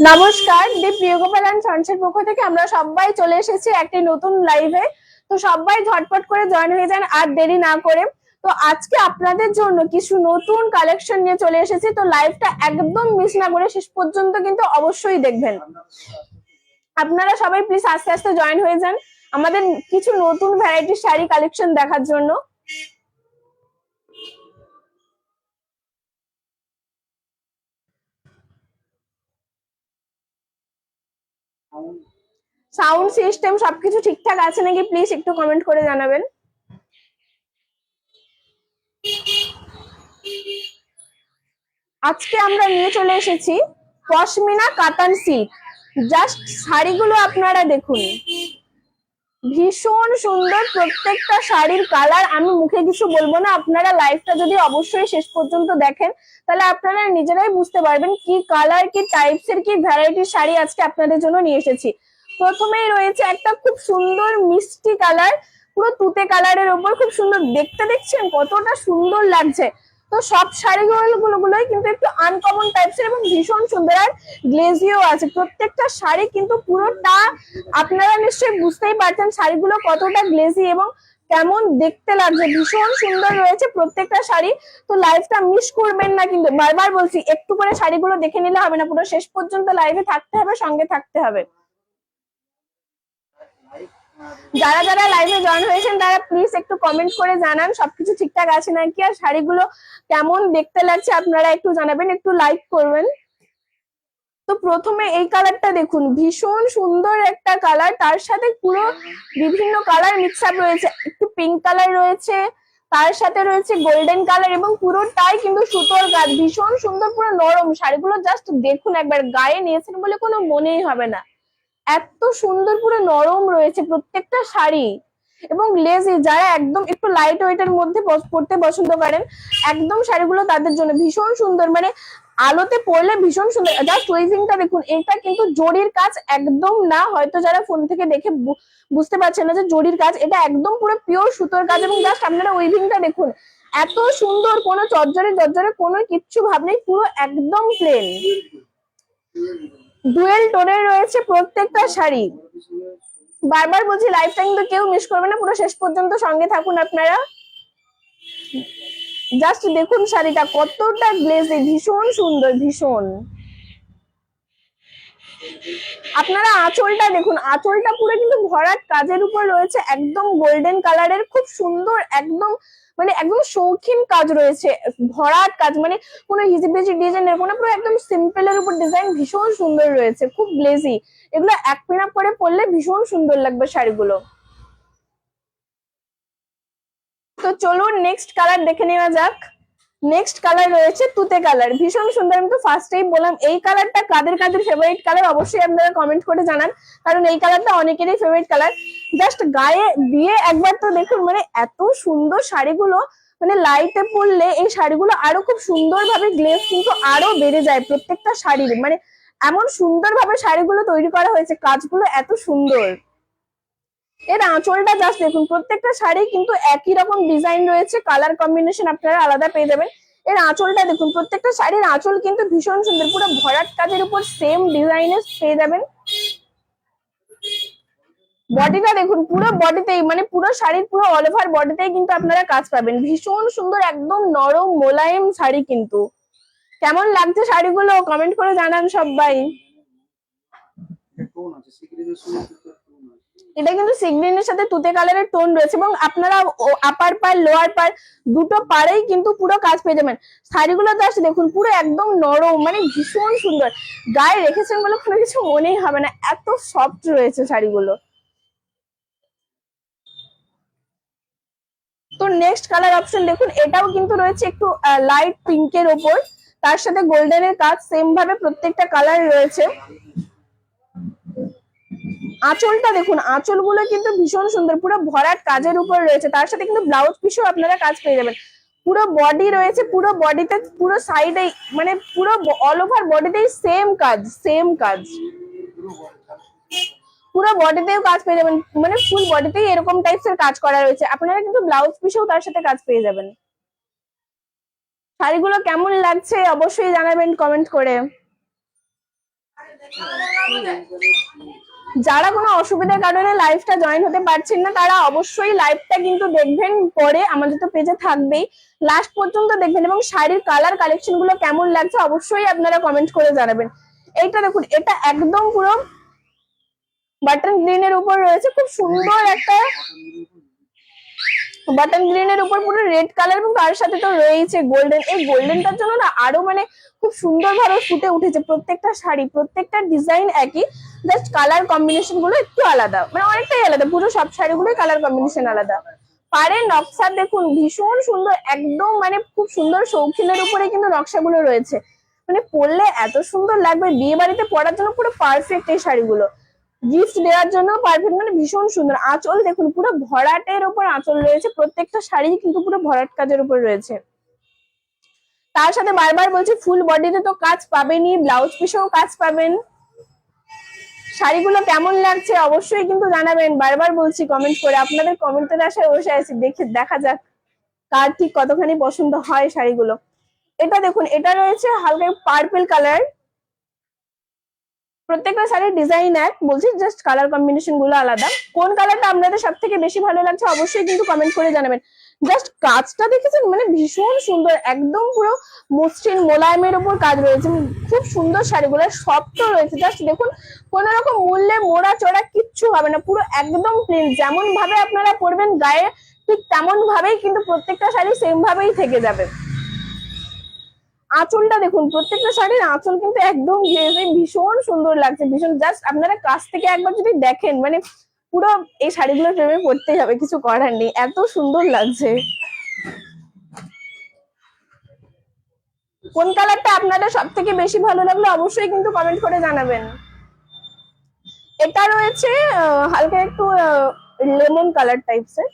নমস্কার, দি প্রিয়গোপাল অ্যান্ড সন্সের পক্ষ থেকে আমরা সবাই চলে এসেছি একটি নতুন লাইভে। তো সবাই ঝটপট করে জয়েন হয়ে যান আর দেরি না করে। তো আজকে আপনাদের জন্য কিছু নতুন কালেকশন নিয়ে চলে এসেছি। তো লাইভটা একদম মিস না করে শেষ পর্যন্ত কিন্তু অবশ্যই দেখবেন। আপনারা সবাই প্লিজ আস্তে আস্তে জয়েন হয়ে যান আমাদের কিছু নতুন ভ্যারাইটির শাড়ি কালেকশন দেখার জন্য। সাউন্ড সিস্টেম সবকিছু ঠিকঠাক আছে নাকি প্লিজ একটু কমেন্ট করে জানাবেন। আজকে আমরা নিয়ে চলে এসেছি পশমিনা কাতান সিল্ক। জাস্ট শাড়িগুলো আপনারা দেখুন, ভীষণ সুন্দর প্রত্যেকটা শাড়ির কালার। আমি মুখে কিছু বলবো না, আপনারা লাইভটা যদি অবশ্যই শেষ পর্যন্ত দেখেন তাহলে আপনারা নিজেরাই বুঝতে পারবেন কি কালার, কি টাইপস এর, কি ভ্যারাইটির শাড়ি আজকে আপনাদের জন্য নিয়ে এসেছি। প্রথমেই রয়েছে একটা খুব সুন্দর মিষ্টি কালার, পুরো তুতে কালারের ওপর, খুব সুন্দর দেখতে, দেখছেন কতটা সুন্দর লাগছে। তো সব শাড়িগুলোই কিন্তু একটু আনকমন টাইপস এর এবং ভীষণ সুন্দর, আর গ্লেজিও আছে প্রত্যেকটা শাড়ি কিন্তু পুরোটা। আপনারা নিশ্চয়ই বুঝতেই পারছেন শাড়িগুলো কতটা গ্লেজি এবং কেমন দেখতে লাগছে, ভীষণ সুন্দর রয়েছে প্রত্যেকটা শাড়ি। তো লাইভটা মিস করবেন না, কিন্তু বারবার বলছি একটু করে শাড়িগুলো দেখে নিলে হবে না, পুরো শেষ পর্যন্ত লাইভে থাকতে হবে, সঙ্গে থাকতে হবে। যারা যারা লাইভে জয়েন হয়েছেন তারা প্লিজ একটু কমেন্ট করে জানান সবকিছু ঠিকঠাক আছে নাকি, আর শাড়িগুলো কেমন দেখতে লাগছে আপনারা একটু জানাবেন, একটু লাইক করবেন। তো প্রথমে এই কালারটা দেখুন, ভীষণ সুন্দর একটা কালার, তার সাথে পুরো বিভিন্ন কালার মিক্স আপ রয়েছে, একটু পিঙ্ক কালার রয়েছে, তার সাথে রয়েছে গোল্ডেন কালার এবং পুরোটাই কিন্তু সুতোর কাজ, ভীষণ সুন্দর, পুরো নরম। শাড়িগুলো জাস্ট দেখুন একবার, গায়ে নিয়েছেন বলে কোনো মনেই হবে না, এত সুন্দর পুরো নরম রয়েছে প্রত্যেকটা শাড়ি। এবং লেজি, যারা একদম একটু লাইট ওয়েটের মধ্যে পড়তে পছন্দ করেন, একদম শাড়িগুলো তাদের জন্য ভীষণ সুন্দর, মানে আলোতে পরলে ভীষণ সুন্দর। জাস্ট উইভিংটা দেখুন, এটা কিন্তু জরির কাজ একদম না, হয়তো যারা ফোন থেকে দেখে বুঝতে পারছেন না যে জরির কাজ, এটা একদম পুরো পিওর সুতোর কাজ। এবং জাস্ট আপনারা উইভিংটা দেখুন, এত সুন্দর, কোনো চজ্জরে জর্জরে কোনো কিচ্ছু ভাব নেই, পুরো একদম প্লেন। ডুয়েল টোনের রয়েছে প্রত্যেকটা শাড়ি। বারবার বলছি লাইফটা কিন্তু কেউ মিস করবে না, পুরো শেষ পর্যন্ত সঙ্গে থাকুন আপনারা। জাস্ট দেখুন শাড়িটা কতটা গ্লেজি, ভীষণ সুন্দর, ভীষণ। আপনারা আঁচলটা দেখুন, আঁচলটা পুরো কিন্তু ভরাট কাজের উপর রয়েছে, একদম গোল্ডেন কালারের, খুব সুন্দর, একদম মানে একদম শৌখিন কাজ রয়েছে, ভরাট কাজ, মানে কোনো হিজিবিজি ডিজাইন এরকম না, পুরো একদম সিম্পল এর উপর ডিজাইন, ভীষণ সুন্দর রয়েছে, খুব গ্লেজি। এগুলো এক পিন আপ করে পরলে ভীষণ সুন্দর লাগবে শাড়িগুলো। তো চলুন নেক্সট কালার দেখে নেওয়া যাক। নেক্সট কালার রয়েছে তুতে কালার, ভীষণ সুন্দর। আমি তো ফার্স্টেই বললাম এই কালারটা কাদের কাদের ফেভারিট কালার অবশ্যই আপনারা কমেন্ট করে জানান, কারণ এই কালারটা অনেকেরই ফেভারিট কালার। জাস্ট গায়ে দিয়ে একবার তো দেখুন, মানে এত সুন্দর শাড়িগুলো, মানে লাইটে পরলে এই শাড়িগুলো আরো খুব সুন্দর ভাবে গ্লেজ কিন্তু আরো বেড়ে যায় প্রত্যেকটা শাড়ির, মানে এমন সুন্দর ভাবে শাড়িগুলো তৈরি করা হয়েছে, কাজগুলো এত সুন্দর। এর আঁচলটা জাস্ট দেখুন, প্রত্যেকটা শাড়ি কিন্তু একই রকম ডিজাইন রয়েছে, কালার কম্বিনেশন আপনারা আলাদা পেয়ে যাবেন। এর আঁচলটা দেখুন, প্রত্যেকটা শাড়ির আঁচল কিন্তু ভীষণ সুন্দর, পুরো ভরাট কাজের উপর সেম ডিজাইনের পেয়ে যাবেন। বডিটা দেখুন, পুরো বডিতেই, মানে পুরো শাড়ির পুরো অল ওভার বডিতেই কিন্তু আপনারা কাজ পাবেন, ভীষণ সুন্দর, একদম নরম মোলায়েম শাড়ি। কিন্তু কেমন লাগছে শাড়িগুলো কমেন্ট করে জানান সবাই। এটা কিন্তু সি গ্রিনের সাথে তুতে কালারের টোন রয়েছে, এবং আপনারা আপার পার লোয়ার পার দুটো পারেই কিন্তু পুরো কাজ পেয়ে যাবেন। শাড়িগুলো জাস্ট দেখুন, পুরো একদম নরম, মানে ভীষণ সুন্দর, গায়ে রেখেছেন বলে কোনো কিছু মনেই হবে না, এত সফট রয়েছে শাড়িগুলো। তো নেক্সট কালার অপশন দেখুন, এটাও কিন্তু রয়েছে একটু লাইট পিঙ্কের ওপর, তার সাথে গোল্ডেনের কাজ সেম ভাবে প্রত্যেকটা কালার রয়েছে। আঁচলটা দেখুন, আঁচলগুলো কিন্তু ভীষণ সুন্দর, পুরো ভরাট কাজের উপর রয়েছে, তার সাথে কিন্তু ব্লাউজ পিসও আপনারা কাজ পেয়ে যাবেন। পুরো বডি রয়েছে, পুরো বডিতে, পুরো সাইডে, মানে পুরো অল ওভার বডিতেই সেম কাজ, সেম কাজ, পুরো বডিতেও কাজ পেয়ে যাবেন, মানে ফুল বডিতেই এরকম টাইপস এর কাজ করা রয়েছে। আপনারা কিন্তু ব্লাউজ পিসেও তার সাথে কাজ পেয়ে যাবেন। শাড়িগুলো কেমন লাগছে অবশ্যই জানাবেন কমেন্ট করে। যারা কোনো অসুবিধার কারণে লাইভটা জয়েন হতে পারছেন না তারা অবশ্যই লাইভটা কিন্তু দেখবেন, পরে আমাদের তো পেজে থাকবেই, লাস্ট পর্যন্ত দেখবেন এবং শাড়ির কালার কালেকশন গুলো কেমন লাগছে অবশ্যই আপনারা কমেন্ট করে জানাবেন। এইটা দেখুন, এটা একদম পুরো বাটন গ্রিনের উপর রয়েছে, খুব সুন্দর একটা বাটন গ্রিনের উপর পুরো রেড কালার এবং তার সাথে তো রয়েছে গোল্ডেন। এই গোল্ডেনটার জন্য না আরো মানে খুব সুন্দর ভাবে ফুটে উঠেছে প্রত্যেকটা শাড়ি, প্রত্যেকটা ডিজাইন একই, জাস্ট কালার কম্বিনেশন গুলো একটু আলাদা, মানে অনেকটাই আলাদা, পুরো সব শাড়িগুলোই কালার কম্বিনেশন আলাদা। পাড়ের নকশা দেখুন ভীষণ সুন্দর, একদম মানে খুব সুন্দর শৌখিনের উপরে কিন্তু নকশাগুলো রয়েছে, মানে পরলে এত সুন্দর লাগবে, বিয়ে বাড়িতে পরার জন্য পুরো পারফেক্ট এই শাড়িগুলো, গিফট দেওয়ার জন্য পারফেক্ট, মানে ভীষণ সুন্দর। আঁচল দেখুন পুরো ভরাটের উপর আঁচল রয়েছে, প্রত্যেকটা শাড়ি কিন্তু পুরো ভরাট কাজের উপর রয়েছে। তার সাথে বারবার বলছি ফুল বডিতে তো কাজ পাবেনই, ব্লাউজ পিসেও কাজ পাবেন। শাড়িগুলো কেমন লাগছে অবশ্যই কিন্তু জানাবেন, বারবার বলছি কমেন্ট করে, আপনাদের কমেন্টের আশায় বসে আছি, দেখা যাক কার ঠিক কতখানি পছন্দ হয় শাড়িগুলো। এটা দেখুন, এটা রয়েছে হালকা পার্পল কালার, প্রত্যেকটা শাড়ির ডিজাইন এক, বলছি জাস্ট কালার কম্বিনেশন গুলো আলাদা। কোন কালারটা আপনাদের সব থেকে বেশি ভালো লাগছে অবশ্যই কিন্তু কমেন্ট করে জানাবেন। জাস্ট কাজটা দেখেছেন, মানে ভীষণ সুন্দর, একদম পুরো মসৃণ মোলায়েমের উপর কাজ রয়েছে, খুব সুন্দর শাড়িগুলো, সফট রয়েছে, জাস্ট দেখুন কোন রকম মূল্যে মোড়া চড়া কিচ্ছু হবে না, পুরো একদম প্লেন, যেমন ভাবে আপনারা পরবেন গায়ে ঠিক তেমন ভাবেই কিন্তু প্রত্যেকটা শাড়ি সেম ভাবেই থেকে যাবে। আঁচলটা দেখুন, প্রত্যেকটা শাড়ির আঁচল কিন্তু একদম গ্লেজে, ভীষণ সুন্দর লাগছে, ভীষণ, জাস্ট আপনারা কাছ থেকে একবার যদি দেখেন মানে পুরো এই শাড়িগুলো প্রেমে পড়তেই হবে, কিছু করার নেই, এত সুন্দর লাগছে। কোন কালারটা আপনাদের সব থেকে বেশি ভালো লাগলো অবশ্যই কিন্তু কমেন্ট করে জানাবেন। এটা রয়েছে হালকা একটু লেমন কালার টাইপসের,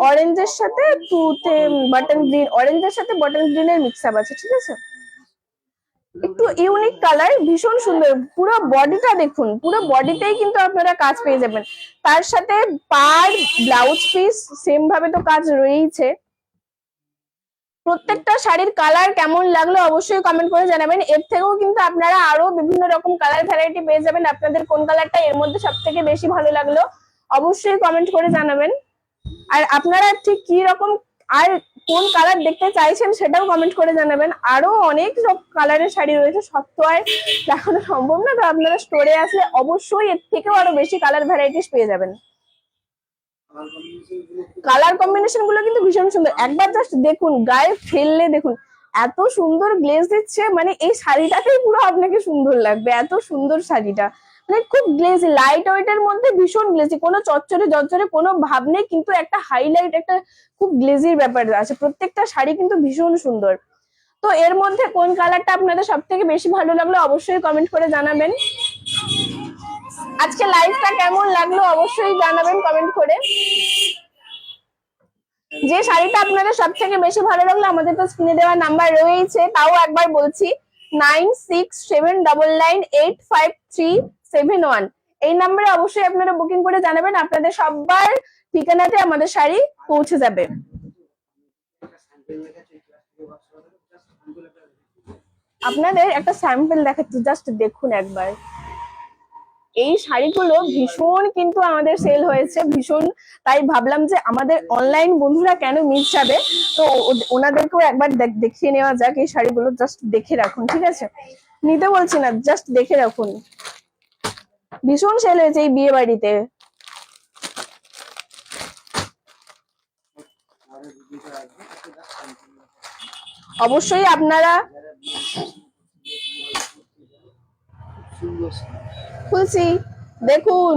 অরেঞ্জের সাথে তুতে বাটন গ্রিন, অরেঞ্জের সাথে বাটন গ্রিনের মিক্স আপ আছে, ঠিক আছে, একটু ইউনিক কালার, ভীষণ সুন্দর। পুরো বডিটা দেখুন, পুরো বডিতেই কিন্তু আপনারা কাজ পেয়ে যাবেন, তার সাথে পাড় ব্লাউজ পিস সেম ভাবে তো কাজ রয়েছে। প্রত্যেকটা শাড়ির কালার কেমন লাগলো অবশ্যই কমেন্ট করে জানাবেন, এর থেকেও কিন্তু আপনারা আরো বিভিন্ন রকম কালার ভ্যারাইটি পেয়ে যাবেন, আপনাদের কোন কালারটা এর মধ্যে সব থেকে বেশি ভালো লাগলো অবশ্যই কমেন্ট করে জানাবেন। আর আপনারা ঠিক কি রকম আর কোন কালার দেখতে চাইছেন সেটাও কমেন্ট করে জানাবেন। আরো অনেক সব কালারের শাড়ি রয়েছে, সব তো আর দেখানো সম্ভব না, তো আপনারা স্টোরে আসলে অবশ্যই এর থেকেও আরো বেশি কালার ভ্যারাইটিস পেয়ে যাবেন। কালার কম্বিনেশন গুলো কিন্তু ভীষণ সুন্দর, একবার জাস্ট দেখুন, গায়ে ফেললে দেখুন এত সুন্দর গ্লেজ দিচ্ছে, মানে এই শাড়িটাতেই পুরো আপনাকে সুন্দর লাগবে, এত সুন্দর শাড়িটা, মানে খুব গ্লেজি, লাইট ওয়েটের মধ্যে ভীষণ গ্লেজি, কোনো চচ্চরে জর্জরে কোনো ভাব নেই, কিন্তু একটা হাইলাইট, একটা খুব গ্লেজির ব্যাপার আছে, প্রত্যেকটা শাড়ি কিন্তু ভীষণ সুন্দর। তো এর মধ্যে কোন কালারটা আপনাদের সব থেকে বেশি ভালো লাগলো অবশ্যই কমেন্ট করে জানাবেন। আজকে লাইভটা কেমন লাগলো অবশ্যই জানাবেন কমেন্ট করে। যে শাড়িটা আপনাদের সব থেকে বেশি ভালো লাগলো আমাদের তো স্ক্রিনে দেওয়া নাম্বার রয়েছে, তাও একবার বলছি 9679885371, এই নাম্বারে অবশ্যই আপনারা বুকিং করে জানাবেন, আপনাদের সবার ঠিকানাতে আমাদের শাড়ি পৌঁছে যাবে। আপনাদের একটা স্যাম্পল দেখাচ্ছি, জাস্ট দেখুন একবার, এই শাড়িগুলো ভীষণ কিন্তু আমাদের সেল হয়েছে, ভীষণ, তাই ভাবলাম যে আমাদের অনলাইন বন্ধুরা কেন মিস যাবে, তো ওনাদেরকেও একবার দেখিয়ে নেওয়া যাক এই শাড়িগুলো, জাস্ট দেখে রাখুন, ঠিক আছে, নিতে বলছি না, জাস্ট দেখে রাখুন, ভীষণ সেল হয়েছে এই বিয়ে বাড়িতে। অবশ্যই আপনারা খুলছি, দেখুন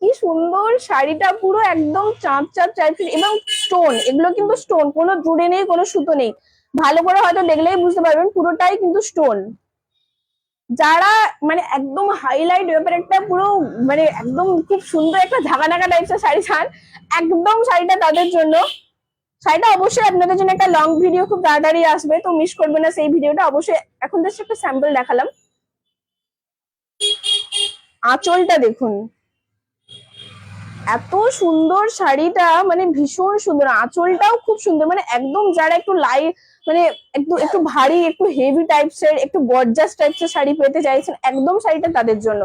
কি সুন্দর শাড়িটা, পুরো একদম চাঁদ চাঁদ টাইপের, এবং স্টোন, এগুলো কিন্তু স্টোন, কোনো জুড়ে নেই, কোনো সুতো নেই, ভালো করে হয়তো দেখলেই বুঝতে পারবেন পুরোটাই কিন্তু স্টোন। যারা মানে একদম হাইলাইট ব্যাপারে একটা পুরো মানে একদম খুব সুন্দর একটা ঝাঁকা ঢাকা টাইপের শাড়ি চান, একদম শাড়িটা তাদের জন্য। শাড়িটা অবশ্যই আপনাদের জন্য একটা লং ভিডিও খুব তাড়াতাড়ি আসবে, তো মিস করবে না সেই ভিডিওটা অবশ্যই। এখন জাস্ট একটা স্যাম্পল দেখালাম। আঁচলটা দেখুন, এত সুন্দর শাড়িটা, মানে ভীষণ সুন্দর, আঁচলটাও খুব সুন্দর, মানে একদম যারা একটু মানে একটু একটু ভারী, একটু হেভি টাইপসের, একটু গর্জাস টাইপসের শাড়ি পেতে চাইছেন, একদম শাড়িটা তাদের জন্য।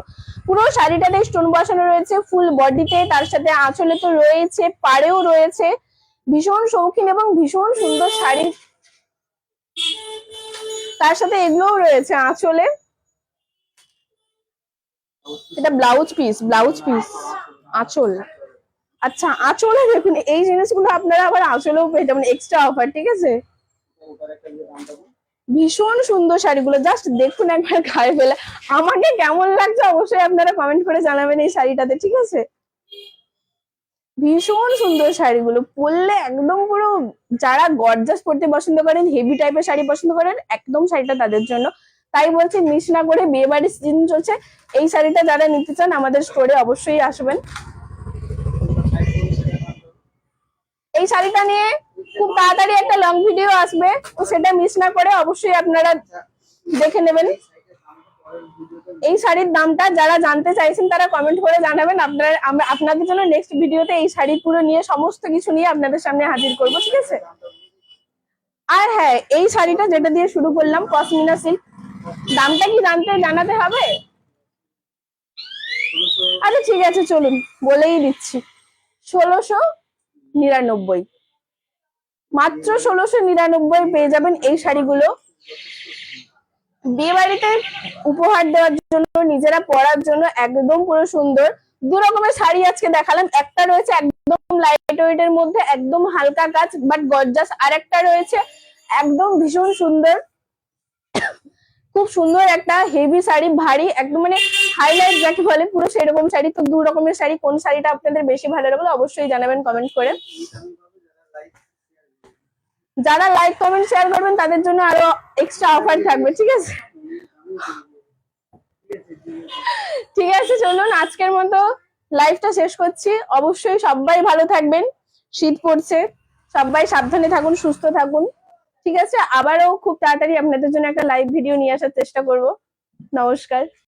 পুরো শাড়িটাতে স্টোন বসানো রয়েছে ফুল বডিতে, তার সাথে আঁচলে তো রয়েছে, পাড়েও রয়েছে। ভীষণ শৌখিন এবং ভীষণ সুন্দর শাড়ি, তার সাথে এগুলোও রয়েছে আঁচলে। এটা ব্লাউজ পিস, ব্লাউজ পিস, আঁচল। আচ্ছা, আঁচলে দেখুন এই জিনিসগুলো আপনারা আবার আঁচলেও পেয়ে যাবেন, এক্সট্রা অফার, ঠিক আছে। ভীষণ সুন্দর শাড়িগুলো, জাস্ট দেখুন একবার গায়ে ফেলে। আমাকে কেমন লাগছে অবশ্যই আপনারা কমেন্ট করে জানাবেন এই শাড়িটাতে, ঠিক আছে। ভীষণ সুন্দর শাড়িগুলো, পরলে একদম পুরো, যারা গর্জাস পরতে পছন্দ করেন, হেভি টাইপের শাড়ি পছন্দ করেন, একদম শাড়িটা তাদের জন্য। তাই বলছি, মিস না করে, বিয়ে বাড়ির সিজন চলছে, এই শাড়িটা যারা নিতে চান আমাদের স্টোরে অবশ্যই আসবেন। এই শাড়িটা নিয়ে খুব তাড়াতাড়ি একটা লং ভিডিও আসবে, তো সেটা মিস না করে অবশ্যই আপনারা দেখে নেবেন। এই শাড়ির দামটা যারা জানতে চাইছেন তারা কমেন্ট করে জানাবেন, আপনাদের জন্য নেক্সট ভিডিওতে এই শাড়ি পুরো নিয়ে সমস্ত কিছু নিয়ে আপনাদের সামনে হাজির করব, ঠিক আছে। আর হ্যাঁ, এই শাড়িটা যেটা দিয়ে শুরু করলাম, পশমিনা সিল্ক, দামটা কি জানাতে হবে? আচ্ছা ঠিক আছে, চলুন বলেই দিচ্ছি, 1699, মাত্র 1699 পেয়ে যাবেন এই শাড়িগুলো। বিয়ে বাড়িতে উপহার দেওয়ার জন্য, নিজেরা পরার জন্য একদম পুরো সুন্দর। দু রকমের শাড়ি আজকে দেখালাম, একটা রয়েছে একদম লাইট ওয়েট এর মধ্যে, একদম হালকা কাজ বাট গর্জাস, আর একটা রয়েছে একদম ভীষণ সুন্দর, খুব সুন্দর একটা হেভি শাড়ি, ভারী একদম, মানে হাইলাইট যাকে বলে, পুরো সেরকম শাড়ি। তো দু রকমের শাড়ি, কোন শাড়িটা আপনাদের বেশি ভালো লাগলো অবশ্যই জানাবেন কমেন্ট করে। যারা লাইক কমেন্ট শেয়ার করবেন তাদের জন্য আরো এক্সট্রা অফার থাকবে, ঠিক আছে। ঠিক আছে, চলুন আজকের মতো লাইভটা শেষ করছি। অবশ্যই সবাই ভালো থাকবেন, শীত পড়ছে, সবাই সাবধানে থাকুন, সুস্থ থাকুন, ঠিক আছে। আবারও খুব তাড়াতাড়ি আপনাদের জন্য একটা লাইভ ভিডিও নিয়ে আসার চেষ্টা করব। নমস্কার।